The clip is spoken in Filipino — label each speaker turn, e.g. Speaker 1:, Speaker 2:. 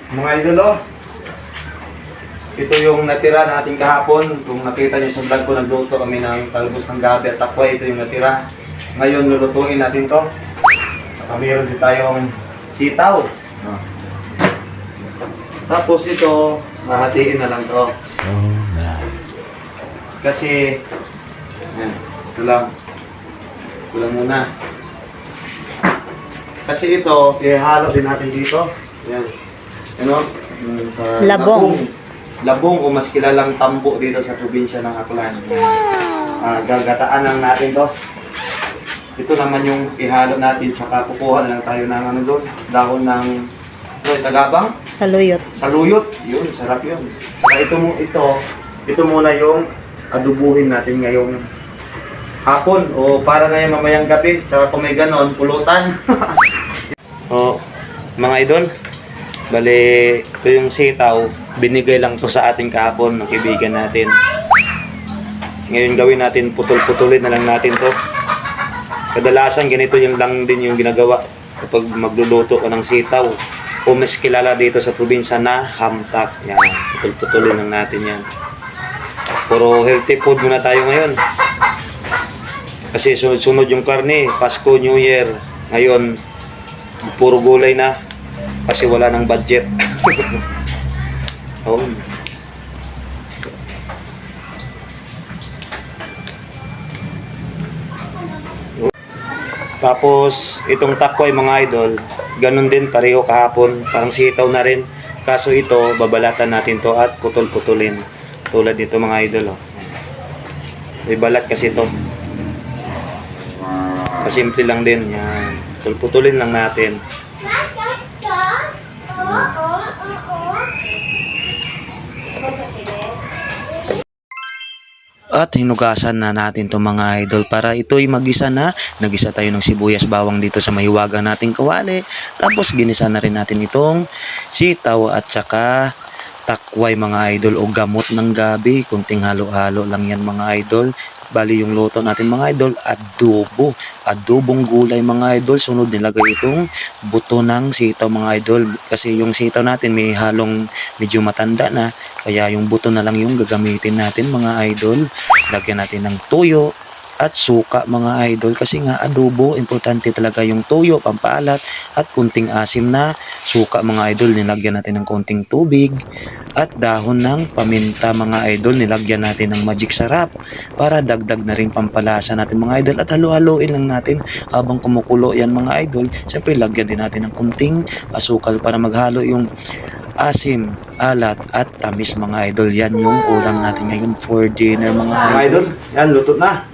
Speaker 1: Mga idol, oh. Ito yung natira natin kahapon. Kung nakita nyo sa vlog ko, nagluto kami ng talbos ng gabi at takwa. Ito yung natira. Ngayon, lulutuin natin to. At mayroon din tayong sitaw. Oh. Tapos ito, mahatiin na lang to.
Speaker 2: So nice.
Speaker 1: Kasi, ayan, ito lang. Ito lang muna. Kasi ito, ihalo din natin dito. Ayan. Ano? Sa
Speaker 3: Labong.
Speaker 1: Labong o mas kilalang tambo dito sa probinsya ng Aklan. Gagataan lang natin to. Ito naman yung ihalo natin, tsaka kukuha na lang tayo ng ano doon, dahon ng tagabang,
Speaker 3: Saluyot.
Speaker 1: saluyot. Yun, sarap yun. Saka ito muna yung adubuhin natin ngayong hapon o para na yung mamayang gabi. Tsaka kung may ganon, pulutan. O, mga idol, bali, ito yung sitaw, binigay lang to sa ating kahapon ng kaibigan natin. Ngayon gawin natin, putol-putulin na lang natin to. Kadalasan ganito yung lang din yung ginagawa kapag magluluto ka ng sitaw o mas kilala dito sa probinsya na hamtak. Yan, putol-putulin lang natin yan. Puro healthy food muna tayo ngayon. Kasi sunod-sunod yung karne, Pasko, New Year. Ngayon, puro gulay na kasi wala ng budget. Oh. Tapos itong takway mga idol, ganun din pareho kahapon, parang sitaw na rin. Kaso ito, babalatan natin to at putol-putulin. Tulad dito mga idol, oh. May balat kasi ito. Kasimple lang din. Yan. Putol-putulin lang natin. At hinugasan na natin to mga idol para ito'y magisa na. Nagisa tayo ng sibuyas bawang dito sa mahiwaga nating kawali. Tapos ginisa na rin natin itong sitaw at saka takway mga idol o gamot ng gabi. Kunting halo-halo lang yan mga idol. Bali yung luto natin mga idol, adobo. Adobong gulay mga idol. Sunod nilagay itong buto ng sitaw mga idol. Kasi yung sitaw natin may halong medyo matanda na. Kaya yung buto na lang yung gagamitin natin mga idol. Lagyan natin ng tuyo at suka mga idol. Kasi nga adobo, importante talaga yung tuyo, pampaalat at kunting asim na suka mga idol. Nilagyan natin ng konting tubig at dahon ng paminta mga idol. Nilagyan natin ng magic sarap para dagdag na rin pampalasa natin mga idol. At halo-haloin lang natin habang kumukulo yan mga idol. Siyempre lagyan din natin ng kunting asukal para maghalo yung asim, alat at tamis mga idol. Yan yung ulam natin ngayon for dinner mga idol. Yan, luto na.